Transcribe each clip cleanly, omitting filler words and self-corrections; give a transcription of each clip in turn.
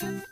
Hey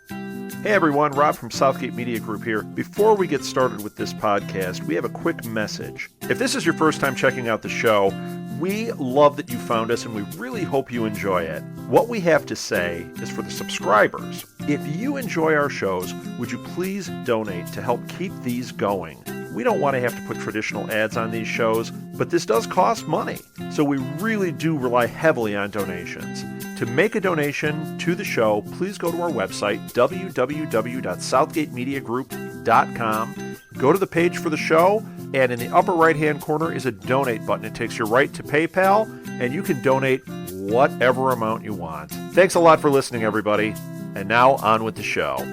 everyone, Rob from Southgate Media Group here. Before we get started with this podcast, we have a quick message. If this is your first time checking out the show, we love that you found us and we really hope you enjoy it. What we have to say is for the subscribers, if you enjoy our shows, would you please donate to help keep these going? We don't want to have to put traditional ads on these shows, but this does cost money, so we really do rely heavily on donations. To make a donation to the show, please go to our website, www.southgatemediagroup.com. Go to the page for the show, and in the upper right-hand corner is a donate button. It takes you right to PayPal, and you can donate whatever amount you want. Thanks a lot for listening, everybody. And now, on with the show.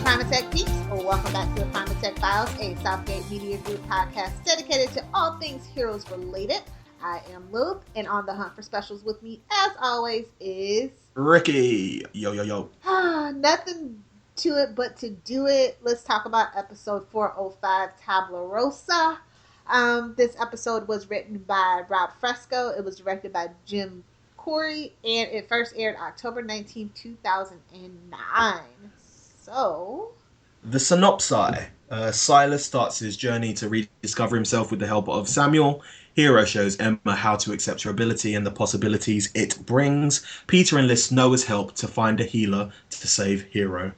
Primatech peeps, welcome back to the Primatech Files, a Southgate Media Group podcast dedicated to all things heroes related. I am Luke, and on the hunt for specials with me, as always, is Ricky. Yo. Nothing to it but to do it. Let's talk about episode 405, Tabula Rasa. This episode was written by Rob Fresco. It was directed by Jim Corey, and it first aired October 19, 2009. So, the synopsis. Silas starts his journey to rediscover himself with the help of Samuel. Hiro shows Emma how to accept her ability and the possibilities it brings. Peter enlists Noah's help to find a healer to save Hiro.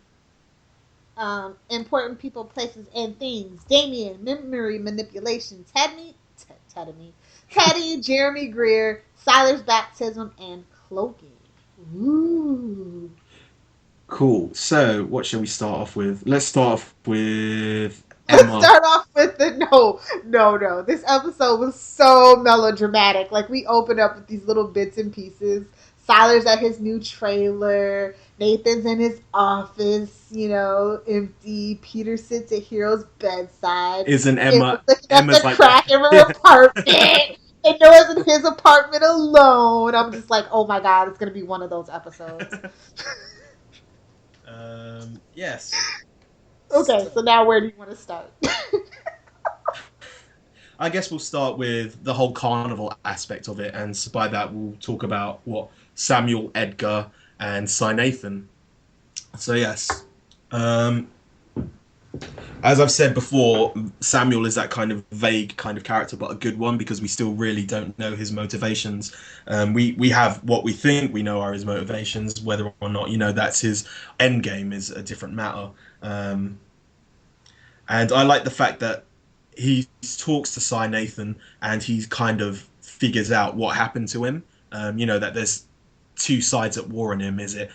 Important people, places, and things. Damien, memory manipulation. Teddy, Jeremy Greer, Siler's baptism, and cloaking. Ooh. Cool. So, what shall we start off with? Let's start off with Emma. Let's start off with the no. This episode was so melodramatic. Like, we open up with these little bits and pieces. Siler's at his new trailer. Nathan's in his office, empty. Peter sits at Hiro's bedside. Isn't Emma? Emma's like crack in her apartment. And Noah's in his apartment alone. I'm just like, oh my god, it's gonna be one of those episodes. Yes. Okay, so now where do you want to start? I guess we'll start with the whole carnival aspect of it, and by that we'll talk about what Samuel, Edgar, and SyNathan. So yes, as I've said before, Samuel is that kind of vague kind of character, but a good one because we still really don't know his motivations. We have what we think we know are his motivations, whether or not that's his end game is a different matter. And I like the fact that he talks to SyNathan and he kind of figures out what happened to him. That there's two sides at war in him. Is it?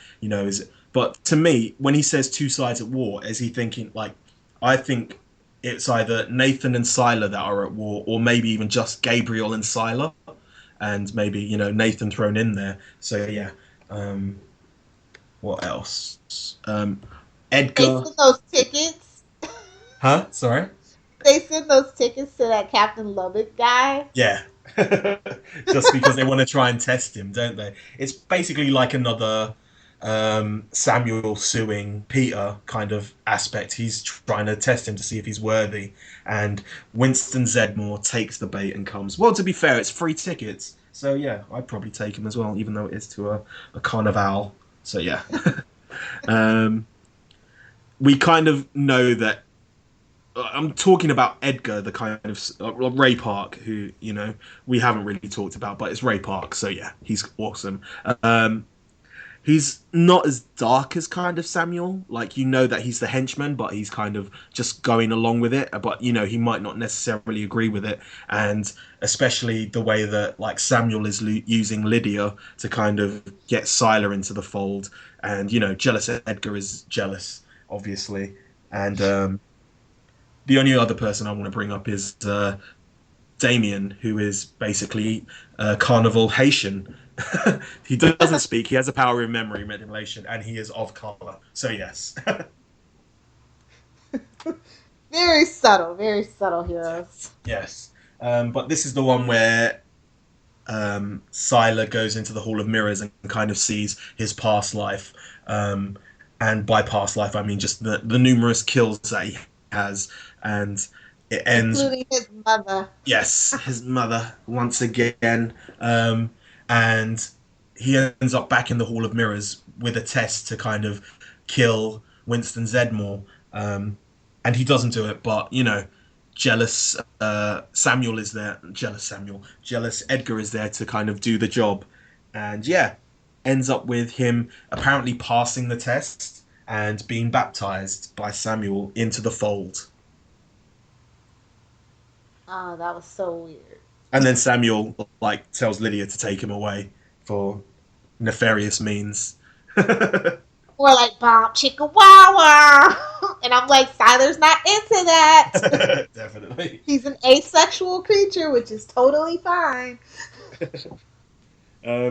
But to me, when he says two sides at war, is he thinking like? I think it's either Nathan and Sylar that are at war, or maybe even just Gabriel and Sylar, and maybe Nathan thrown in there. So yeah, what else? Edgar. They send those tickets. Huh? Sorry. They send those tickets to that Captain Lubbock guy. Yeah. Just because they want to try and test him, don't they? It's basically like another Samuel suing Peter kind of aspect. He's trying to test him to see if he's worthy, and Winston Zedmore takes the bait and comes. Well, to be fair, it's free tickets, so yeah, I'd probably take him as well, even though it is to a carnival. So yeah. We kind of know that I'm talking about Edgar, the kind of Ray Park, who we haven't really talked about, but it's Ray Park, so yeah, he's awesome. He's not as dark as kind of Samuel. Like, that he's the henchman, but he's kind of just going along with it. But, he might not necessarily agree with it. And especially the way that, like, Samuel is using Lydia to kind of get Sylar into the fold. And, jealous Edgar is jealous, obviously. And the only other person I want to bring up is Damien, who is basically Carnival Haitian. He doesn't speak. He has a power of memory manipulation, and he is of color. So yes. Very subtle heroes. Yes, but this is the one where Sylar goes into the Hall of Mirrors and kind of sees his past life. And by past life, I mean just the numerous kills that he has, and it ends. Including his mother. Yes, his mother once again, and he ends up back in the Hall of Mirrors with a test to kind of kill Winston Zedmore, and he doesn't do it, but jealous Samuel is there. Jealous Edgar is there to kind of do the job, and yeah, ends up with him apparently passing the test and being baptized by Samuel into the fold. Oh, that was so weird. And then Samuel tells Lydia to take him away for nefarious means. Or like bomb chicka wow wow. And I'm like, Siler's not into that. Definitely. He's an asexual creature, which is totally fine.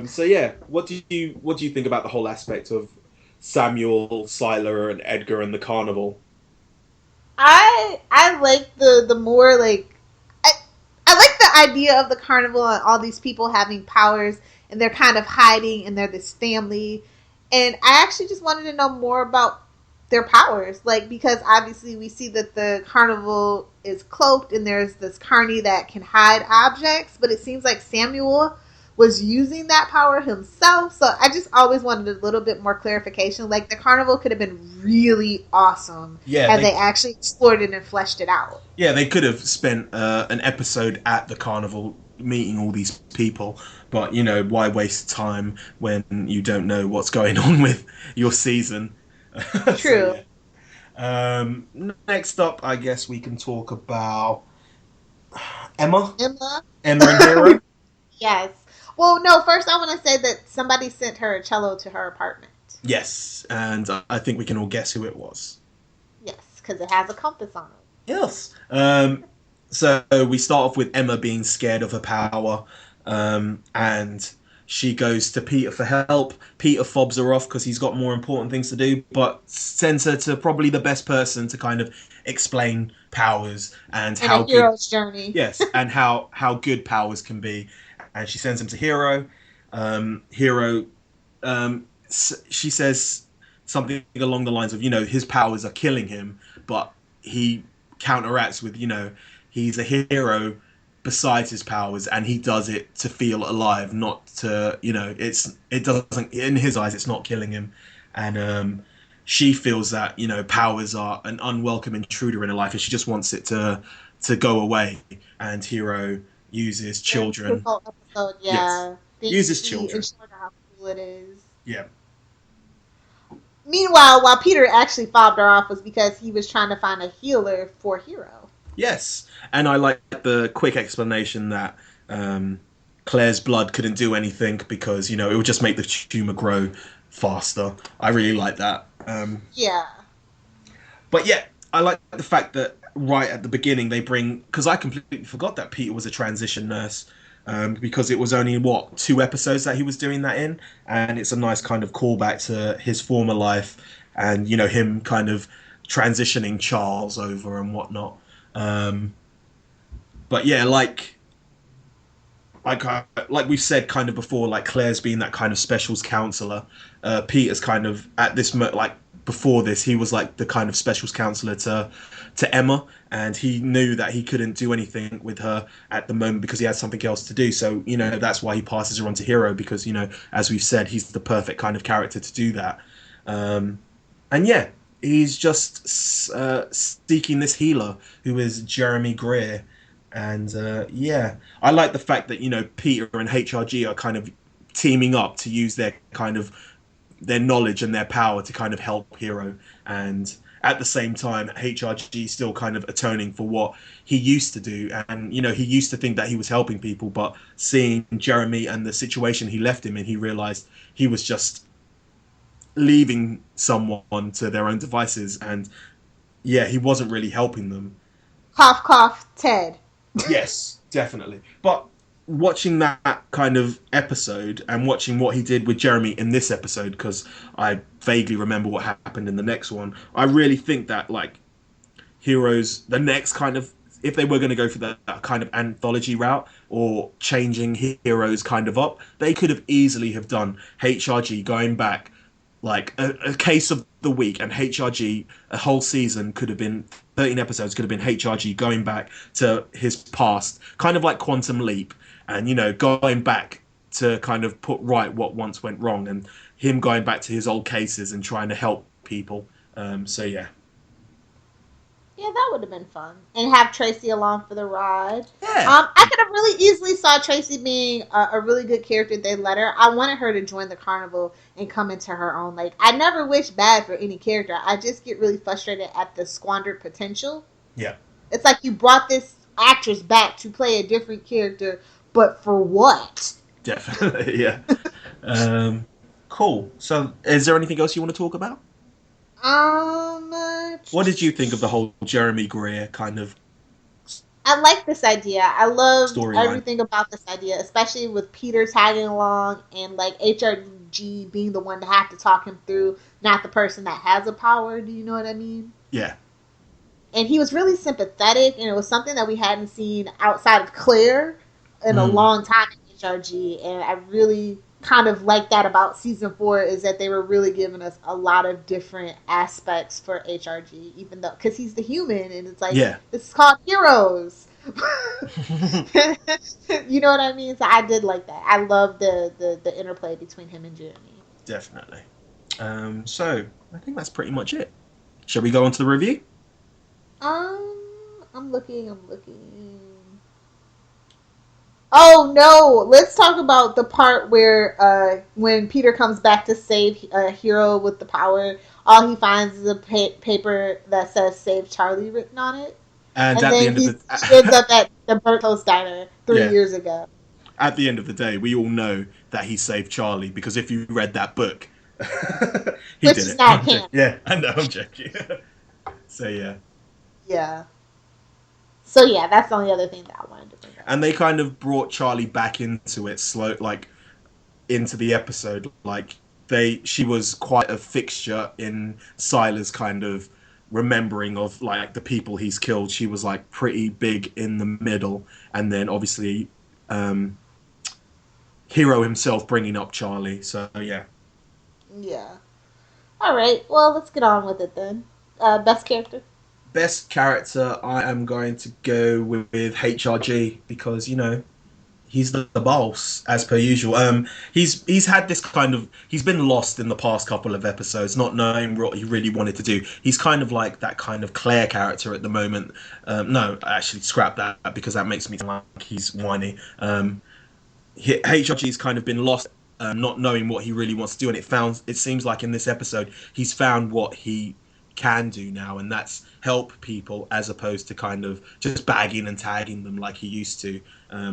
So yeah, what do you think about the whole aspect of Samuel, Siler, and Edgar and the carnival? I like the more like I like the idea of the carnival and all these people having powers and they're kind of hiding and they're this family. And I actually just wanted to know more about their powers. Like, because obviously we see that the carnival is cloaked and there's this carny that can hide objects, but it seems like Samuel was using that power himself. So I just always wanted a little bit more clarification. Like, the carnival could have been really awesome had they actually explored it and fleshed it out. Yeah, they could have spent an episode at the carnival meeting all these people, but why waste time when you don't know what's going on with your season? True. So, yeah. Next up, I guess we can talk about Emma and Hiro. Yes. Well, no, first I want to say that somebody sent her a cello to her apartment. Yes, and I think we can all guess who it was. Yes, because it has a compass on it. Yes. So we start off with Emma being scared of her power, and she goes to Peter for help. Peter fobs her off because he's got more important things to do, but sends her to probably the best person to kind of explain powers and how a hero's journey. Yes, and how good powers can be. And she sends him to Hiro. Hiro, she says something along the lines of, his powers are killing him, but he counteracts with, he's a hero besides his powers, and he does it to feel alive, not to, it doesn't, in his eyes, it's not killing him. And she feels that, powers are an unwelcome intruder in her life, and she just wants it to go away. And Hiro uses children. This whole episode, yeah. Yes. Uses children. How cool it is. Yeah. Meanwhile, while Peter actually fobbed her off was because he was trying to find a healer for Hiro. Yes, and I like the quick explanation that Claire's blood couldn't do anything because, it would just make the tumor grow faster. I really like that. Yeah. But yeah, I like the fact that right at the beginning they bring, because I completely forgot that Peter was a transition nurse, because it was only 2 episodes that he was doing that in, and it's a nice kind of callback to his former life and him kind of transitioning Charles over and whatnot. But yeah, like we've said kind of before, like Claire's been that kind of specials counselor. Peter's kind of at this before this, he was like the kind of specials counselor to Emma, and he knew that he couldn't do anything with her at the moment because he had something else to do. So, that's why he passes her on to Hiro because, as we've said, he's the perfect kind of character to do that. And yeah, he's just seeking this healer who is Jeremy Greer. And yeah, I like the fact that, Peter and HRG are kind of teaming up to use their kind of their knowledge and their power to kind of help Hiro, and at the same time HRG still kind of atoning for what he used to do. And he used to think that he was helping people, but seeing Jeremy and the situation he left him in, he realized he was just leaving someone to their own devices, and yeah, he wasn't really helping them. Cough cough Ted. Yes, definitely. But watching that kind of episode and watching what he did with Jeremy in this episode, because I vaguely remember what happened in the next one, I really think that Hiro's the next kind of, if they were going to go for that kind of anthology route or changing Hiro's kind of up, they could have easily have done HRG going back like a case of the week, and HRG, a whole season could have been 13 episodes, could have been HRG going back to his past, kind of like Quantum Leap, and going back to kind of put right what once went wrong, and him going back to his old cases and trying to help people. So yeah. Yeah, that would have been fun. And have Tracy along for the ride. Yeah. I could have really easily saw Tracy being a really good character if they let her. I wanted her to join the carnival and come into her own. Like, I never wish bad for any character. I just get really frustrated at the squandered potential. Yeah. It's like you brought this actress back to play a different character, but for what? Definitely, yeah. Cool. So, is there anything else you want to talk about? What did you think of the whole Jeremy Greer kind of I like this idea. I love everything storyline? about this idea, especially with Peter tagging along and like HRG being the one to have to talk him through, not the person that has a power. Do you know what I mean? Yeah. And he was really sympathetic, and it was something that we hadn't seen outside of Claire in a long time in HRG. And I really kind of like that about season 4 is that they were really giving us a lot of different aspects for HRG, even though because he's the human, and it's like this is called Heroes. You know what I mean? So I did like that. I love the interplay between him and Jeremy. Definitely. So I think that's pretty much it. Shall we go on to the review? I'm looking. Oh no! Let's talk about the part where when Peter comes back to save Hiro with the power, all he finds is a paper that says "Save Charlie" written on it, And and at the then end of he the ends up at the Bertos Diner 3 years ago. At the end of the day, we all know that he saved Charlie because if you read that book, he Which did is it. not canon. Yeah, I know. I'm joking. So yeah. Yeah. So yeah, that's the only other thing that I wanted to bring up. And they kind of brought Charlie back into it into the episode. She was quite a fixture in Sila's kind of remembering of like the people he's killed. She was like pretty big in the middle, and then obviously Hiro himself bringing up Charlie. So yeah. Yeah. All right. Well, let's get on with it then. Best character. Best character, I am going to go with HRG because he's the boss as per usual. He's had this kind of he's been lost in the past couple of episodes, not knowing what he really wanted to do. He's kind of like that kind of Claire character at the moment. No, actually scrap that because that makes me sound like he's whiny. HRG's kind of been lost, not knowing what he really wants to do, and it seems like in this episode he's found what he can do now, and that's help people as opposed to kind of just bagging and tagging them like he used to.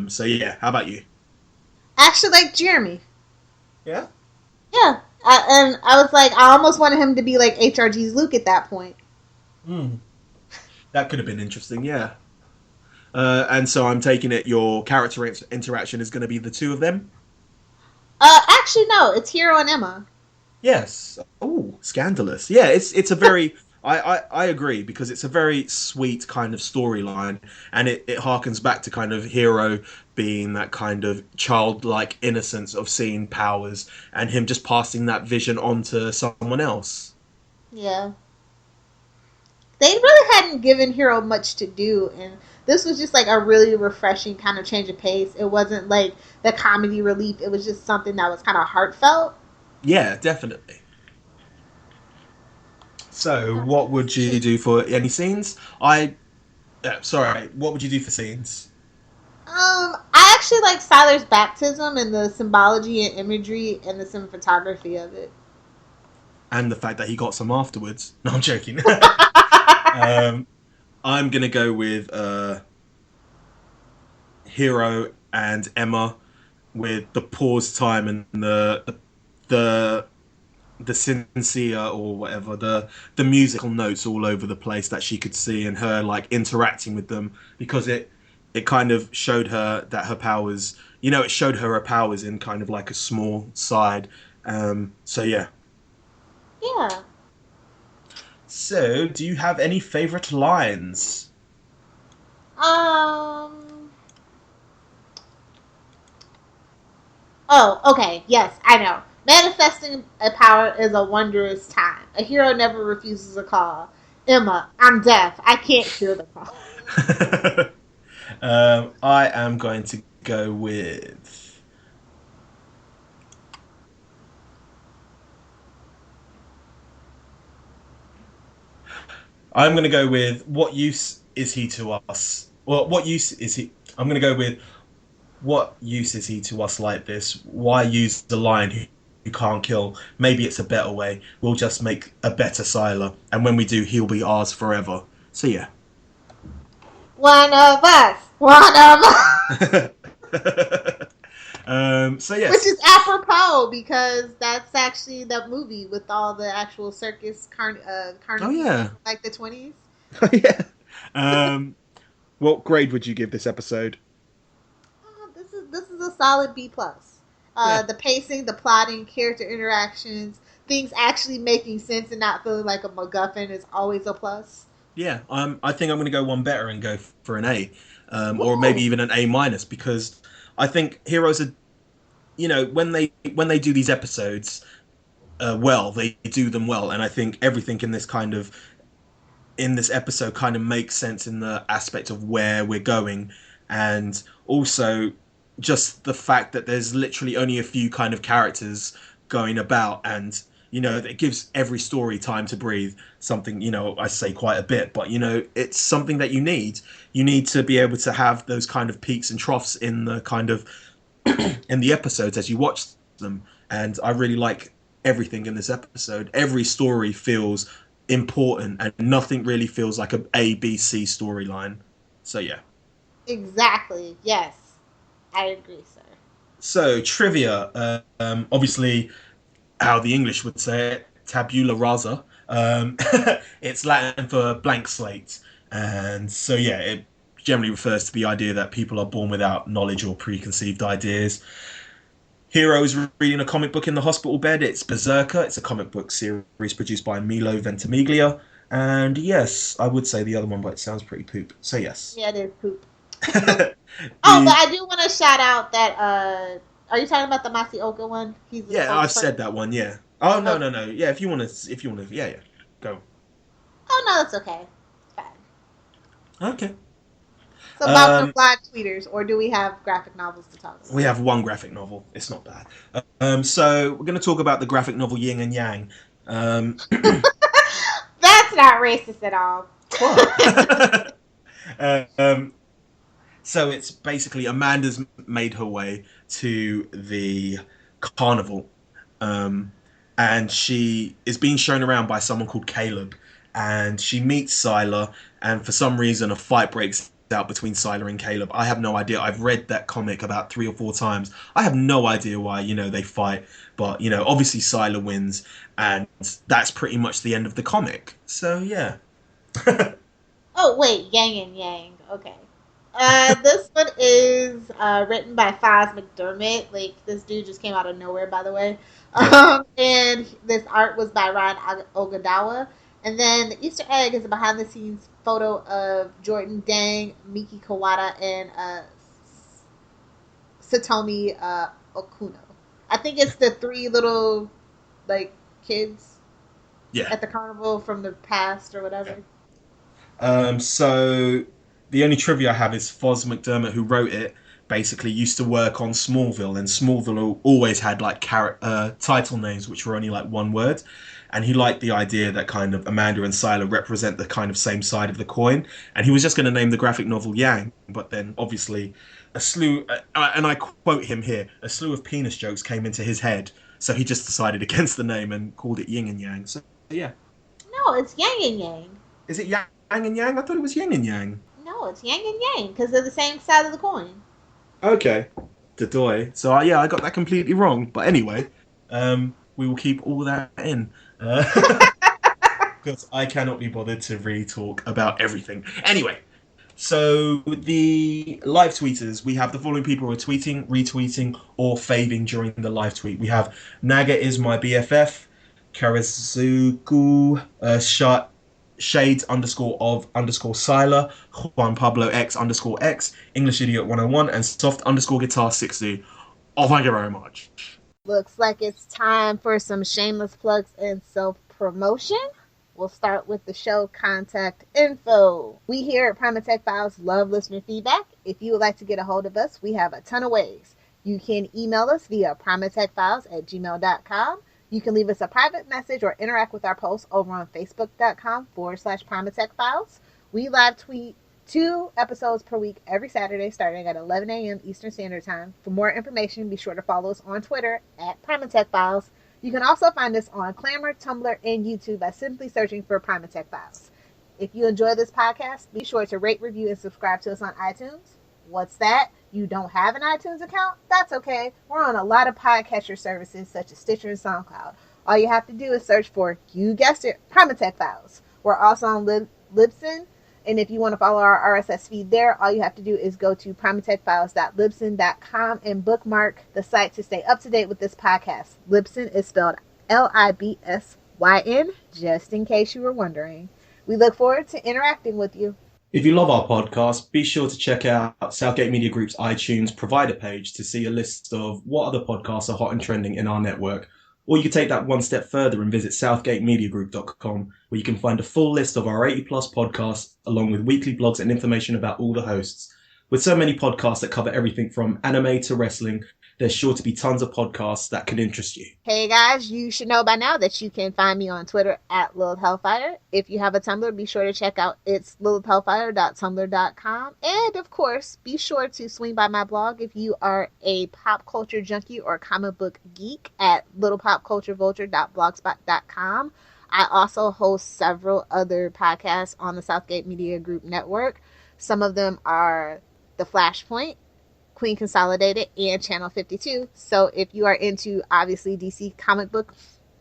So yeah, how about you? I actually like Jeremy. Yeah. Yeah, and I was like, I almost wanted him to be like HRG's Luke at that point. That could have been interesting, yeah. And so I'm taking it your character interaction is going to be the two of them? Actually, no, it's Hiro and Emma. Yes. Oh, scandalous. Yeah, it's a very I agree because it's a very sweet kind of storyline, and it harkens back to kind of Hiro being that kind of childlike innocence of seeing powers and him just passing that vision on to someone else. Yeah. They really hadn't given Hiro much to do, and this was just like a really refreshing kind of change of pace. It wasn't like the comedy relief, it was just something that was kind of heartfelt. Yeah, definitely. So, what would you do for any scenes? Sorry, what would you do for scenes? I actually like Siler's baptism and the symbology and imagery and the cinematography of it. And the fact that he got some afterwards. No, I'm joking. I'm gonna go with Hiro and Emma with the pause time and the sincere or whatever the musical notes all over the place that she could see, and her like interacting with them because it kind of showed her that her powers, it showed her powers in kind of like a small side. So yeah. Yeah. So, do you have any favorite lines? Oh, okay. Yes, I know. Manifesting a power is a wondrous time. A hero never refuses a call. Emma, I'm deaf. I can't hear the call. I am going to go with. I'm going to go with what use is he to us? Well, what use is he? I'm going to go with what use is he to us like this? Why use the lion who can't kill? Maybe it's a better way. We'll just make a better Sylar, and when we do, he'll be ours forever. So yeah. One of us. One of us. So yes. Which is apropos because that's actually the movie with all the actual circus carnival. Oh yeah. Like the 20s. Oh yeah. What grade would you give this episode? This is a solid B plus. The pacing, the plotting, character interactions, things actually making sense and not feeling like a MacGuffin is always a plus. Yeah, I think I'm going to go one better and go for an A, or maybe even an A minus, because I think Heroes are, when they do these episodes, they do them well, and I think everything in this episode kind of makes sense in the aspect of where we're going, and also just the fact that there's literally only a few kind of characters going about, and it gives every story time to breathe. Something, I say quite a bit, but it's something that you need. You need to be able to have those kind of peaks and troughs in the kind of in the episodes as you watch them. And I really like everything in this episode. Every story feels important, and nothing really feels like a B, C storyline. So yeah. Exactly. Yes, I agree, sir. So trivia. Obviously, how the English would say it, tabula rasa. It's Latin for blank slate, and so yeah, it generally refers to the idea that people are born without knowledge or preconceived ideas. Hiro is reading a comic book in the hospital bed. It's Berserker. It's a comic book series produced by Milo Ventimiglia. And yes, I would say the other one, but it sounds pretty poop. So yes. Yeah, it is poop. But I do want to shout out that. Are you talking about the Masioka one? I've said that one. Yeah. Oh no. Yeah, if you want to, yeah, go. Oh no, that's okay. It's fine. Okay. So about the blog tweeters, or do we have graphic novels to talk about? We have one graphic novel. It's not bad. So we're going to talk about the graphic novel Yin and Yang. That's not racist at all. So it's basically Amanda's made her way to the carnival, and she is being shown around by someone called Caleb, and she meets Sylar, and for some reason a fight breaks out between Sylar and Caleb. I have no idea. I've read that comic about 3 or 4 times. I have no idea why, they fight, but obviously Sylar wins, and that's pretty much the end of the comic. So yeah. Oh wait, Yang and Yang. Okay. This one is written by Foz McDermott. Like, this dude just came out of nowhere, by the way. And this art was by Ron Ogadawa. And then the Easter egg is a behind-the-scenes photo of Jordan Dang, Miki Kawada, and Satomi Okuno. I think it's the 3 little, kids at the carnival from the past or whatever. So the only trivia I have is Foz McDermott, who wrote it, basically used to work on Smallville, and Smallville always had title names which were only one word, and he liked the idea that kind of Amanda and Sylar represent the kind of same side of the coin, and he was just going to name the graphic novel Yang, but then obviously a slew, and I quote him here, a slew of penis jokes came into his head, so he just decided against the name and called it Yin and Yang. So yeah. No, it's Yang and Yang. Is it Yang and Yang? I thought it was Yin and Yang. No, it's Yang and Yang, because they're the same side of the coin. Okay. Dadoy. So I got that completely wrong. But anyway, we will keep all that in. Because I cannot be bothered to really talk about everything. Anyway, so the live tweeters, we have the following people who are tweeting, retweeting, or faving during the live tweet. We have Naga is my BFF, Karazuku, Shades _ Sylar, Juan Pablo X _X, English Idiot 101, and Soft _ Guitar 60. Oh, thank you very much. Looks like it's time for some shameless plugs and self-promotion. We'll start with the show contact info. We here at Primatech Files love listener feedback. If you would like to get a hold of us, we have a ton of ways. You can email us via primatechfiles@gmail.com. You can leave us a private message or interact with our posts over on facebook.com/primatechfiles. We live tweet 2 episodes per week every Saturday starting at 11 a.m. Eastern Standard Time. For more information, be sure to follow us on Twitter at Primatech Files. You can also find us on Clamor, Tumblr, and YouTube by simply searching for Primatech Files. If you enjoy this podcast, be sure to rate, review, and subscribe to us on iTunes. What's that? You don't have an iTunes account? That's okay. We're on a lot of podcatcher services such as Stitcher and SoundCloud. All you have to do is search for, you guessed it, Primatech Files. We're also on Libsyn. And if you want to follow our RSS feed there, all you have to do is go to primatechfiles.libsyn.com and bookmark the site to stay up to date with this podcast. Libsyn is spelled Libsyn, just in case you were wondering. We look forward to interacting with you. If you love our podcast, be sure to check out Southgate Media Group's iTunes provider page to see a list of what other podcasts are hot and trending in our network. Or you can take that one step further and visit southgatemediagroup.com, where you can find a full list of our 80-plus podcasts, along with weekly blogs and information about all the hosts. With so many podcasts that cover everything from anime to wrestling, there's sure to be tons of podcasts that can interest you. Hey guys, you should know by now that you can find me on Twitter at Lilith Hellfire. If you have a Tumblr, be sure to check out it's lilithhellfire.tumblr.com. And of course, be sure to swing by my blog if you are a pop culture junkie or comic book geek at littlepopculturevulture.blogspot.com. I also host several other podcasts on the Southgate Media Group network. Some of them are The Flashpoint, Queen Consolidated, and Channel 52. So if you are into, obviously, DC comic book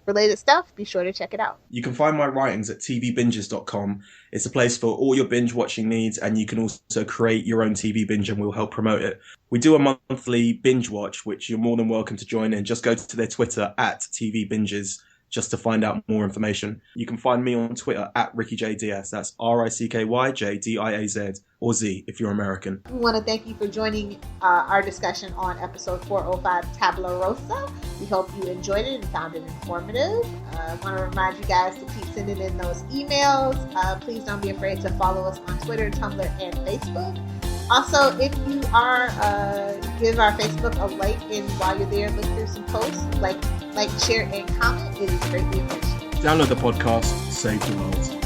related stuff, be sure to check it out. You can find my writings at tvbinges.com. It's a place for all your binge watching needs, and you can also create your own TV binge and we'll help promote it. We do a monthly binge watch, which you're more than welcome to join in. Just go to their Twitter at tvbinges just to find out more information. You can find me on Twitter at RickyJDS. That's RickyJDiaz, or Z if you're American. We want to thank you for joining our discussion on episode 405, Tabula Rasa. We hope you enjoyed it and found it informative. I want to remind you guys to keep sending in those emails. Please don't be afraid to follow us on Twitter, Tumblr, and Facebook. Also, if you are, give our Facebook a like, and while you're there, look through some posts, like, share, and comment. It is greatly appreciated. Download the podcast, save the world.